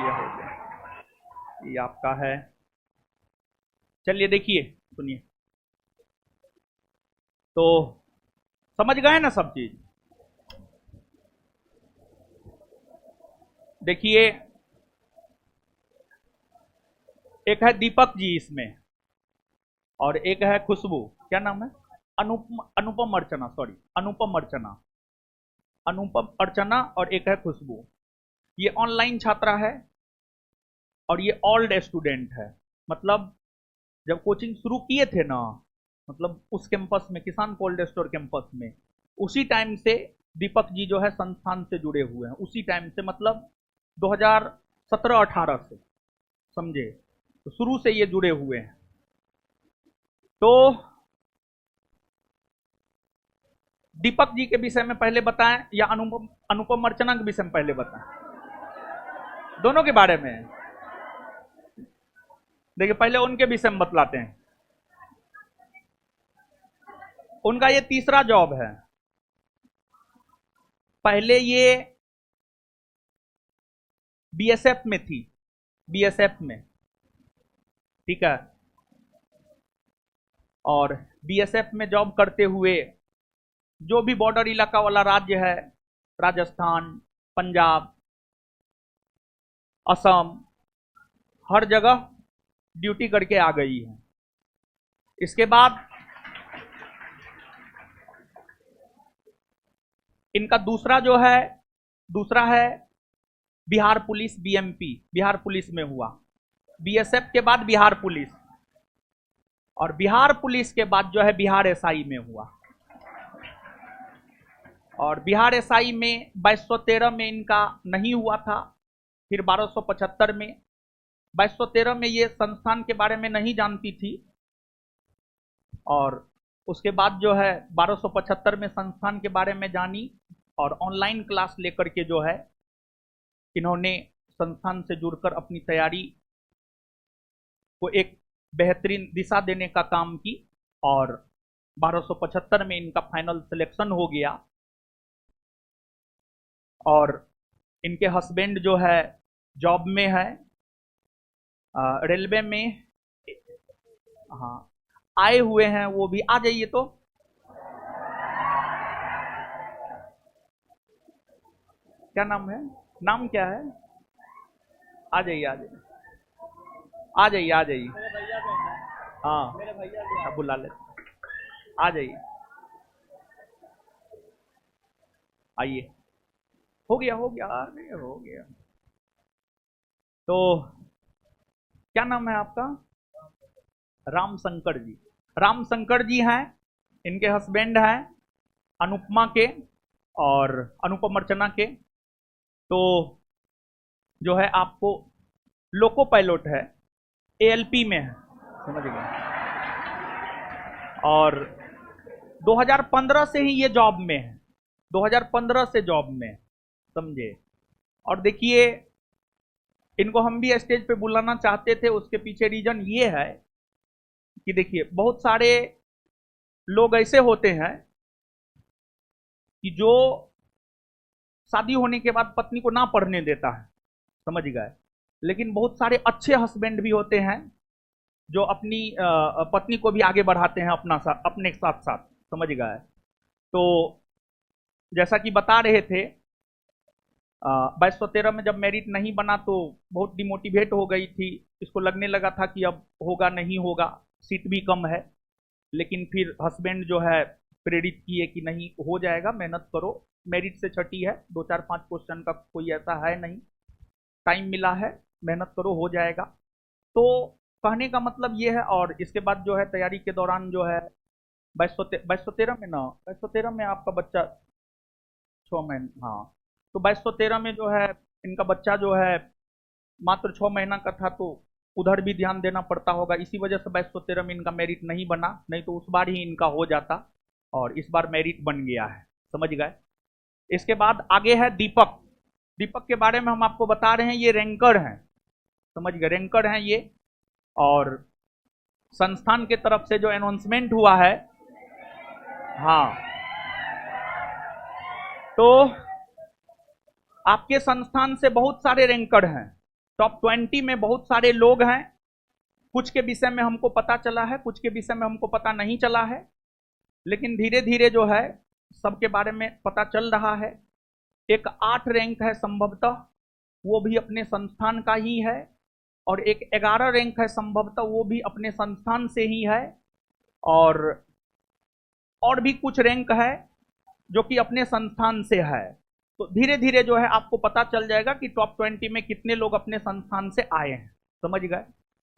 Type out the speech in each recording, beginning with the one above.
ये आपका है। चलिए देखिए सुनिए, तो समझ गए ना सब चीज। देखिए एक है दीपक जी इसमें, और एक है खुशबू। क्या नाम है? अनुपम अर्चना, सॉरी अनुपम अर्चना, अनुपम अर्चना, और एक है खुशबू। ये ऑनलाइन छात्रा है और ये ओल्ड स्टूडेंट है। मतलब जब कोचिंग शुरू किए थे ना, मतलब उस कैंपस में, किसान कोल्ड स्टोर कैंपस में, उसी टाइम से दीपक जी जो है संस्थान से जुड़े हुए हैं। उसी टाइम से मतलब 2017-18 से, समझे, तो शुरू से ये जुड़े हुए हैं। तो दीपक जी के विषय में पहले बताएं या अनुपम अनुपम अर्चना के विषय में पहले बताएं? दोनों के बारे में। देखिए पहले उनके विषय में बतलाते हैं। उनका ये तीसरा जॉब है। पहले ये बीएसएफ में थी, बीएसएफ में, ठीक है। और बीएसएफ में जॉब करते हुए जो भी बॉर्डर इलाका वाला राज्य है, राजस्थान, पंजाब, असम, हर जगह ड्यूटी करके आ गई है। इसके बाद इनका दूसरा है Bihar police, BMP, Bihar police में हुआ। बीएसएफ के बाद बिहार पुलिस, और बिहार पुलिस के बाद जो है बिहार एसआई में हुआ। और बिहार एसआई में 2213 में इनका नहीं हुआ था, फिर 1275 में। 2213 में ये संस्थान के बारे में नहीं जानती थी, और उसके बाद जो है 1275 में संस्थान के बारे में जानी, और ऑनलाइन क्लास लेकर के जो है इन्होंने संस्थान से जुड़कर अपनी तैयारी को एक बेहतरीन दिशा देने का काम की, और 1275 में इनका फाइनल सिलेक्शन हो गया। और इनके हस्बैंड जो है जॉब में है, रेलवे में। हाँ, आए हुए हैं वो भी, आ जाइए। तो क्या नाम है? नाम क्या है? आ जाइए, आ जाइए, आ जाइए, आ जाइए। हाँ, अब बुला लेते, आ जाइए, आइए। हो गया, हो गया, अरे हो गया। तो क्या नाम है आपका? राम शंकर जी। राम शंकर जी हैं, इनके हस्बैंड हैं अनुपमा के और अनुपम अर्चना के। तो जो है आपको लोको पायलट है, एएलपी में है, समझ गए। और 2015 से ही ये जॉब में है, 2015 से जॉब में, समझे। और देखिए इनको हम भी स्टेज पे बुलाना चाहते थे, उसके पीछे रीजन ये है कि देखिए बहुत सारे लोग ऐसे होते हैं कि जो शादी होने के बाद पत्नी को ना पढ़ने देता है, समझ गए। लेकिन बहुत सारे अच्छे हस्बैंड भी होते हैं जो अपनी पत्नी को भी आगे बढ़ाते हैं अपने साथ साथ, समझ गए। तो जैसा कि बता रहे थे, 2213 में जब मेरिट नहीं बना तो बहुत डिमोटिवेट हो गई थी। इसको लगने लगा था कि अब होगा नहीं होगा, सीट भी कम है। लेकिन फिर हस्बैंड जो है प्रेरित किए कि नहीं, हो जाएगा, मेहनत करो, मेरिट से छठी है, 2 4 5 क्वेश्चन का कोई ऐसा है नहीं, टाइम मिला है, मेहनत करो, हो जाएगा। तो कहने का मतलब ये है। और इसके बाद जो है तैयारी के दौरान जो है 2213 में ना, 2213 में आपका बच्चा 6 महीने, हाँ, तो 2213 में जो है इनका बच्चा जो है मात्र 6 महीना का था, तो उधर भी ध्यान देना पड़ता होगा। इसी वजह से 2213 में इनका मेरिट नहीं बना, नहीं तो उस बार ही इनका हो जाता, और इस बार मेरिट बन गया है, समझ गए। इसके बाद आगे है दीपक। दीपक के बारे में हम आपको बता रहे हैं, ये रैंकर हैं, समझ गए, रैंकर हैं ये। और संस्थान के तरफ से जो अनाउंसमेंट हुआ है, हाँ, तो आपके संस्थान से बहुत सारे रैंकर हैं, टॉप 20 में बहुत सारे लोग हैं, कुछ के विषय में हमको पता चला है, कुछ के विषय में हमको पता नहीं चला है, लेकिन धीरे धीरे जो है सबके बारे में पता चल रहा है। एक 8 रैंक है संभवतः, वो भी अपने संस्थान का ही है, और एक 11 रैंक है संभवतः, वो भी अपने संस्थान से ही है, और भी कुछ रैंक है जो कि अपने संस्थान से है। तो धीरे धीरे जो है आपको पता चल जाएगा कि टॉप 20 में कितने लोग अपने संस्थान से आए हैं, समझ गए।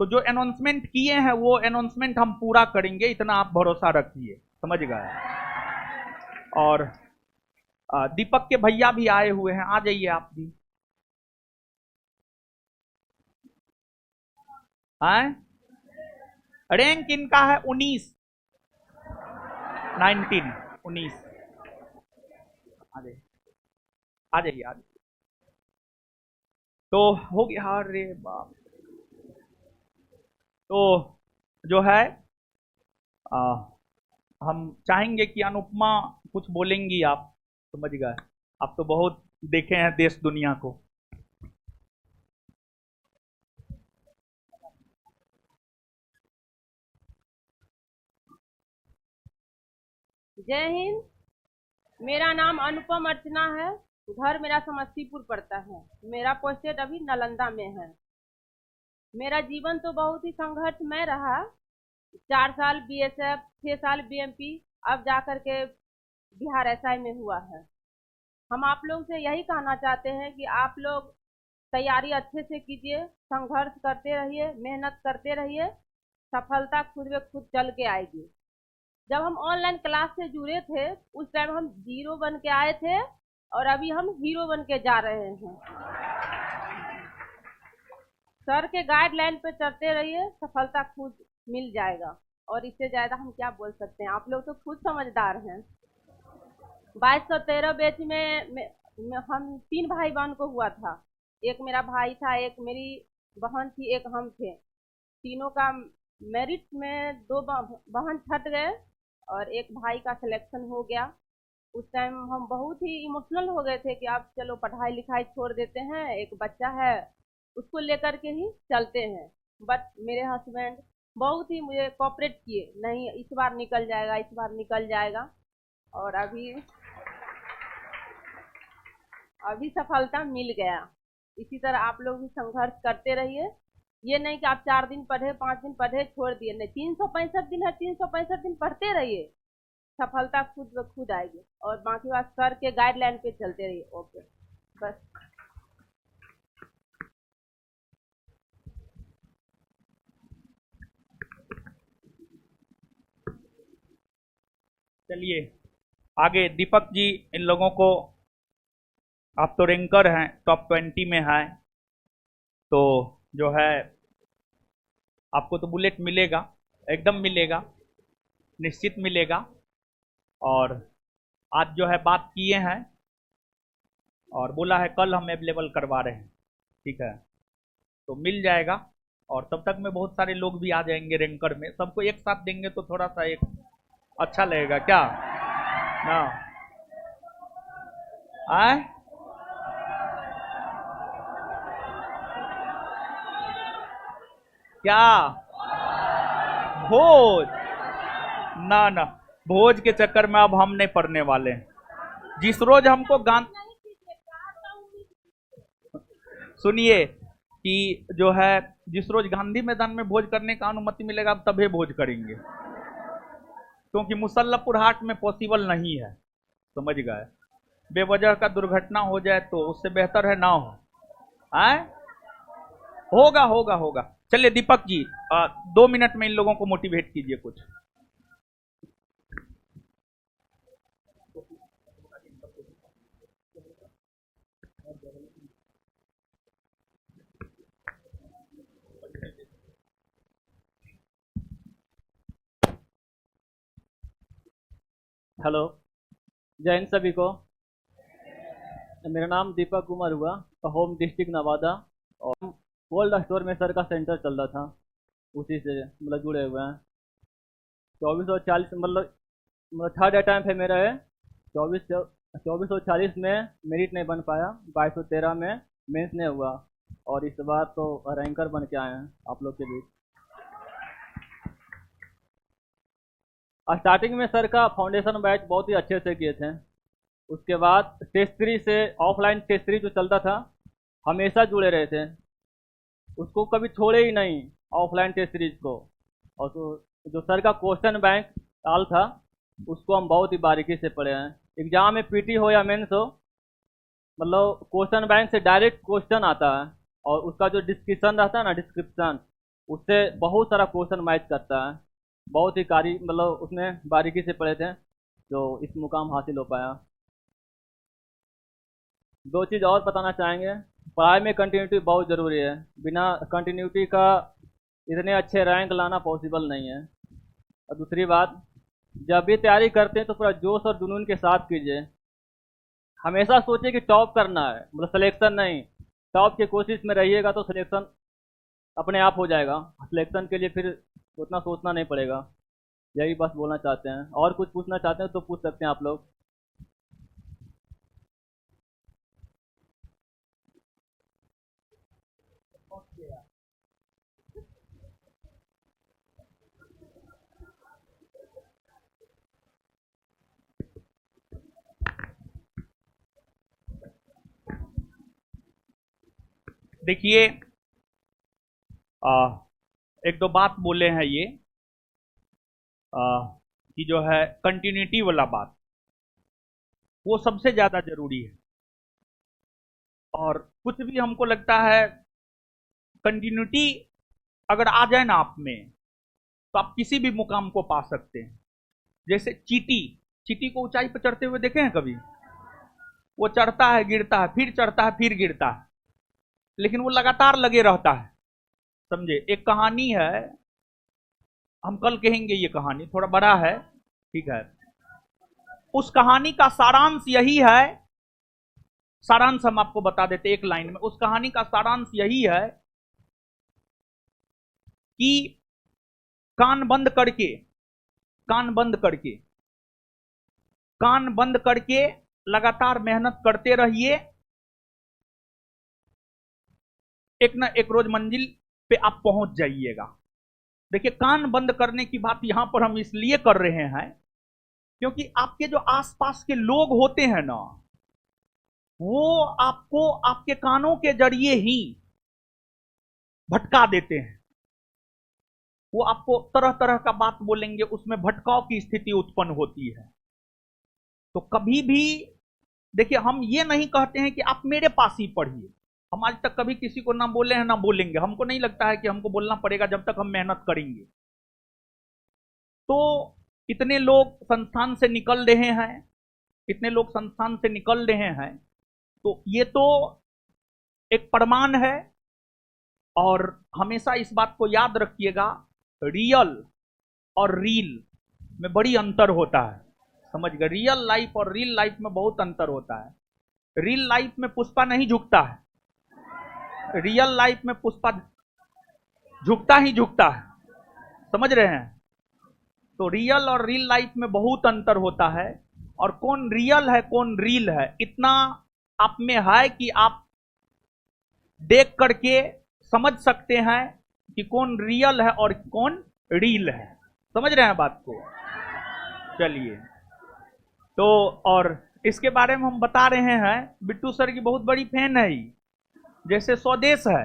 तो जो अनाउंसमेंट किए हैं वो अनाउंसमेंट हम पूरा करेंगे, इतना आप भरोसा रखिए, समझ गए। और दीपक के भैया भी आए हुए हैं, आ जाइए आप भी। रैंक इनका है 19 19। आ जाइए आ जाइए आ जाइए। तो हो गया, अरे बाप। तो जो है आ, हम चाहेंगे कि अनुपमा कुछ बोलेंगी आप, समझ गए। आप तो बहुत देखे हैं देश दुनिया को। जय हिंद। मेरा नाम अनुपम अर्चना है। घर मेरा समस्तीपुर पड़ता है। मेरा पोस्टेड अभी नालंदा में है। मेरा जीवन तो बहुत ही संघर्षमय रहा। 4 साल बीएसएफ, 6 साल बीएमपी, अब जाकर के बिहार एसआई में हुआ है। हम आप लोग से यही कहना चाहते हैं कि आप लोग तैयारी अच्छे से कीजिए, संघर्ष करते रहिए, मेहनत करते रहिए, सफलता खुद ब खुद चल के आएगी। जब हम ऑनलाइन क्लास से जुड़े थे उस टाइम हम 0 बन के आए थे, और अभी हम हीरो बन के जा रहे हैं। सर के गाइडलाइन पे चलते रहिए, सफलता खुद मिल जाएगा। और इससे ज़्यादा हम क्या बोल सकते हैं, आप लोग तो खुद समझदार हैं। 2213 बैच में हम 3 भाई बहन को हुआ था। एक मेरा भाई था, एक मेरी बहन थी, एक हम थे। तीनों का मेरिट में 2 बहन छट गए और एक भाई का सिलेक्शन हो गया। उस टाइम हम बहुत ही इमोशनल हो गए थे कि अब चलो पढ़ाई लिखाई छोड़ देते हैं, एक बच्चा है उसको लेकर के ही चलते हैं। बट मेरे हस्बैंड बहुत ही मुझे कोऑपरेट किए, नहीं इस बार निकल जाएगा, इस बार निकल जाएगा। और अभी सफलता मिल गया। इसी तरह आप लोग भी संघर्ष करते रहिए। ये नहीं कि आप 4 दिन पढ़े, 5 दिन पढ़े, छोड़ दिए, नहीं, 365 दिन है, 365 दिन पढ़ते रहिए, सफलता खुद ब खुद आएगी। और बाकी बात सर के गाइडलाइन पे चलते रहिए। ओके, बस। चलिए आगे दीपक जी, इन लोगों को, आप तो रैंकर हैं, टॉप 20 में हैं, तो जो है आपको तो बुलेट मिलेगा, एकदम मिलेगा, निश्चित मिलेगा। और आज जो है बात किए हैं और बोला है कल हम अवेलेबल करवा रहे हैं, ठीक है, तो मिल जाएगा। और तब तक में बहुत सारे लोग भी आ जाएंगे रैंकर में, सबको एक साथ देंगे तो थोड़ा सा एक अच्छा लगेगा, क्या ना आए। क्या भोज? ना ना, भोज के चक्कर में अब हम नहीं पड़ने वाले हैं। जिस रोज हमको सुनिए कि जो है जिस रोज गांधी मैदान में भोज करने का अनुमति मिलेगा अब तभी भोज करेंगे, क्योंकि मुसल्लपुर हाट में पॉसिबल नहीं है, समझ गए। बेवजह का दुर्घटना हो जाए तो उससे बेहतर है ना हो। आए, होगा होगा होगा। चलिए दीपक जी, 2 मिनट में इन लोगों को मोटिवेट कीजिए कुछ। हेलो, जय हिंद सभी को। मेरा नाम दीपक कुमार हुआ, होम डिस्ट्रिक्ट नवादा। और कोल्ड स्टोर में सर का सेंटर चल रहा था, उसी से मतलब जुड़े हुए हैं। 2440 मतलब थर्ड अटैम्प्ट है मेरा है। 2440 में मेरिट नहीं बन पाया, 2213 में मेंस नहीं हुआ। और इस बार तो रैंकर बन के आए हैं आप लोग के बीच। स्टार्टिंग में सर का फाउंडेशन बैच बहुत ही अच्छे से किए थे। उसके बाद टेस्ट 3 से ऑफलाइन टेस्ट 3 जो चलता था, हमेशा जुड़े रहे थे, उसको कभी छोड़े ही नहीं ऑफलाइन टेस्ट सीरीज को। और जो सर का क्वेश्चन बैंक काल था, उसको हम बहुत ही बारीकी से पढ़े हैं। एग्जाम में पीटी हो या मेंस हो, मतलब क्वेश्चन बैंक से डायरेक्ट क्वेश्चन आता है, और उसका जो डिस्क्रिप्शन रहता है ना, डिस्क्रिप्शन उससे बहुत सारा क्वेश्चन मैच करता है। बहुत ही मतलब उसमें बारीकी से पढ़े थे, जो इस मुकाम हासिल हो पाया। दो चीज़ और बताना चाहेंगे, पढ़ाई में कंटिन्यूटी बहुत ज़रूरी है। बिना कंटिन्यूटी का इतने अच्छे रैंक लाना पॉसिबल नहीं है। और दूसरी बात, जब भी तैयारी करते हैं तो पूरा जोश और जुनून के साथ कीजिए। हमेशा सोचिए कि टॉप करना है, मतलब सिलेक्शन नहीं। टॉप की कोशिश में रहिएगा तो सिलेक्शन अपने आप हो जाएगा। सिलेक्शन के लिए फिर उतना सोचना नहीं पड़ेगा। यही बस बोलना चाहते हैं। और कुछ पूछना चाहते हैं तो पूछ सकते हैं आप लोग। देखिए, एक दो बात बोले हैं ये, कि जो है कंटिन्यूटी वाला बात, वो सबसे ज्यादा जरूरी है। और कुछ भी हमको लगता है, कंटिन्यूटी अगर आ जाए ना आप में, तो आप किसी भी मुकाम को पा सकते हैं। जैसे चींटी, चींटी को ऊंचाई पर चढ़ते हुए देखे हैं कभी? वो चढ़ता है, गिरता है, फिर चढ़ता है, फिर गिरता है, लेकिन वो लगातार लगे रहता है। समझे? एक कहानी है, हम कल कहेंगे, ये कहानी थोड़ा बड़ा है, ठीक है। उस कहानी का सारांश यही है, सारांश हम आपको बता देते एक लाइन में। उस कहानी का सारांश यही है कि कान बंद करके, कान बंद करके, कान बंद करके लगातार मेहनत करते रहिए। एक ना एक रोज मंजिल पे आप पहुंच जाइएगा। देखिए, कान बंद करने की बात यहां पर हम इसलिए कर रहे हैं, क्योंकि आपके जो आसपास के लोग होते हैं ना, वो आपको आपके कानों के जरिए ही भटका देते हैं। वो आपको तरह तरह का बात बोलेंगे, उसमें भटकाव की स्थिति उत्पन्न होती है। तो कभी भी देखिए, हम ये नहीं कहते हैं कि आप मेरे पास ही पढ़िए। हम आज तक कभी किसी को ना बोले हैं, ना बोलेंगे। हमको नहीं लगता है कि हमको बोलना पड़ेगा जब तक हम मेहनत करेंगे। तो इतने लोग संस्थान से निकल रहे हैं, इतने लोग संस्थान से निकल रहे हैं, तो ये तो एक प्रमाण है। और हमेशा इस बात को याद रखिएगा, रियल और रील में बड़ी अंतर होता है। समझ गए? रियल लाइफ और रील लाइफ में बहुत अंतर होता है। रियल लाइफ में पुष्पा नहीं झुकता है, रियल लाइफ में पुष्पा झुकता ही झुकता है। समझ रहे हैं? तो रियल और रील लाइफ में बहुत अंतर होता है। और कौन रियल है, कौन रील है, इतना आप में है कि आप देख करके समझ सकते हैं कि कौन रियल है और कौन रील है। समझ रहे हैं बात को? चलिए, तो और इसके बारे में हम बता रहे हैं। बिट्टू सर की बहुत बड़ी फैन है ही। जैसे स्वदेश है,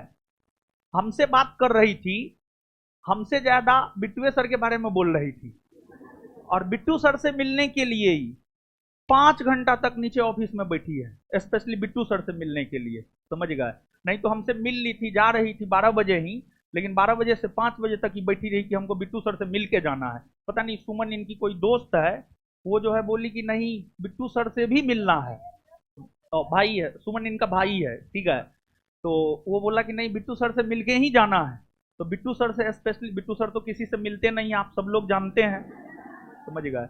हमसे बात कर रही थी, हमसे ज्यादा बिट्टू सर के बारे में बोल रही थी। और बिट्टू सर से मिलने के लिए ही 5 घंटा तक नीचे ऑफिस में बैठी है, स्पेशली बिट्टू सर से मिलने के लिए। समझ गए? नहीं तो हमसे मिल ली थी, जा रही थी 12 बजे ही, लेकिन 12 बजे से 5 बजे तक ही बैठी रही कि हमको बिट्टू सर से मिल के जाना है। पता नहीं, सुमन इनकी कोई दोस्त है, वो जो है बोली कि नहीं, बिट्टू सर से भी मिलना है। और भाई है, सुमन इनका भाई है, ठीक है। तो वो बोला कि नहीं, बिट्टू सर से मिल के ही जाना है। तो बिट्टू सर से स्पेशली, बिट्टू सर तो किसी से मिलते नहीं, आप सब लोग जानते हैं। समझ गए?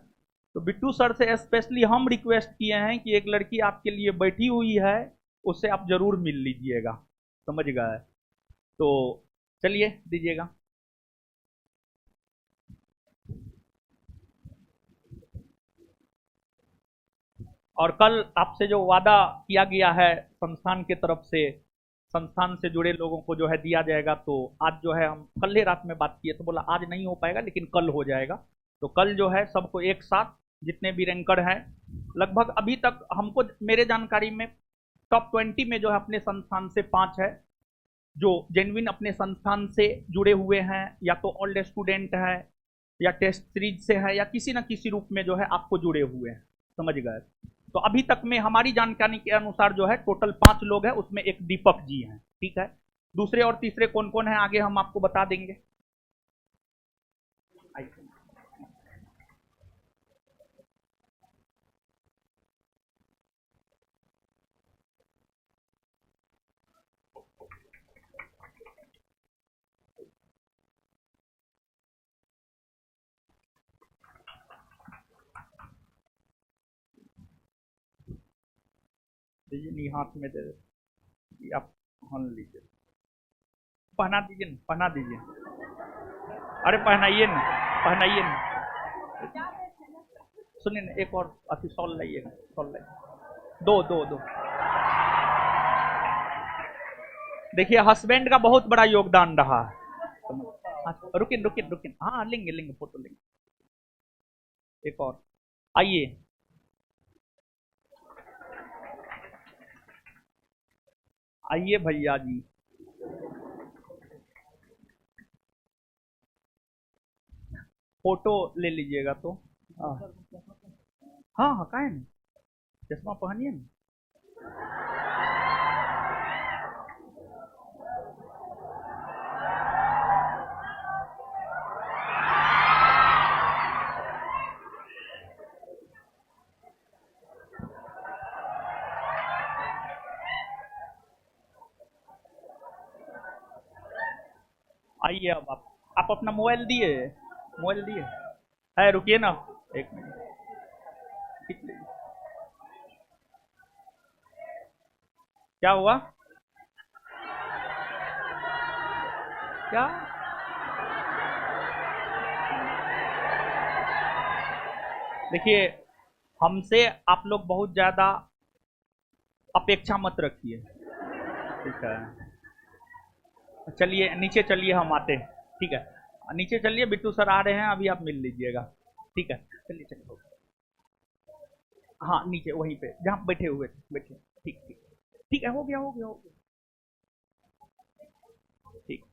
तो बिट्टू सर से स्पेशली हम रिक्वेस्ट किए हैं कि एक लड़की आपके लिए बैठी हुई है, उससे आप जरूर मिल लीजिएगा। समझ गए? तो चलिए, दीजिएगा। और कल आपसे जो वादा किया गया है संस्थान की तरफ से, संस्थान से जुड़े लोगों को जो है दिया जाएगा। तो आज जो है हम कल ही रात में बात किए तो बोला आज नहीं हो पाएगा लेकिन कल हो जाएगा। तो कल जो है सबको एक साथ जितने भी रैंकर हैं, लगभग अभी तक हमको मेरे जानकारी में टॉप 20 में जो है अपने संस्थान से 5 है जो जेन्युइन अपने संस्थान से जुड़े हुए हैं, या तो ओल्ड स्टूडेंट है या टेस्ट सीरीज से है या किसी न किसी रूप में जो है आपको जुड़े हुए हैं, समझ गए। तो अभी तक में हमारी जानकारी के अनुसार जो है टोटल 5 लोग हैं, उसमें एक दीपक जी हैं, ठीक है। दूसरे और तीसरे कौन कौन है आगे हम आपको बता देंगे। नहीं हाथ में दे दे, आप हन लीजिए, पहना दीजिए ना, पहना दीजिए। अरे पहनाइए ना, पहनाइए ना। सुनिए ना, एक और अति सॉल लाइए ना, सॉल लाइए। दो दो दो। देखिए हस्बैंड का बहुत बड़ा योगदान रहा है। रुकिन रुकिन रुकिन, हाँ लेंगे लेंगे, फोटो लेंगे। एक और आइए। आइए भैया जी, फोटो ले लीजिएगा तो। हाँ हाँ हाँ, काहे नहीं, चश्मा पहनिए ना। आइए अब आप अपना मोबाइल दिए, मोबाइल दिए है, रुकिए ना एक मिनट। क्या हुआ, क्या? देखिए हमसे आप लोग बहुत ज्यादा अपेक्षा मत रखिए, ठीक है। चलिए नीचे चलिए, हम आते हैं, ठीक है। नीचे चलिए, बिट्टू सर आ रहे हैं, अभी आप मिल लीजिएगा, ठीक है। चलिए चलिए, हाँ नीचे वहीं पे जहाँ बैठे हुए थे, बैठे, ठीक ठीक ठीक है, हो गया हो गया हो गया, ठीक।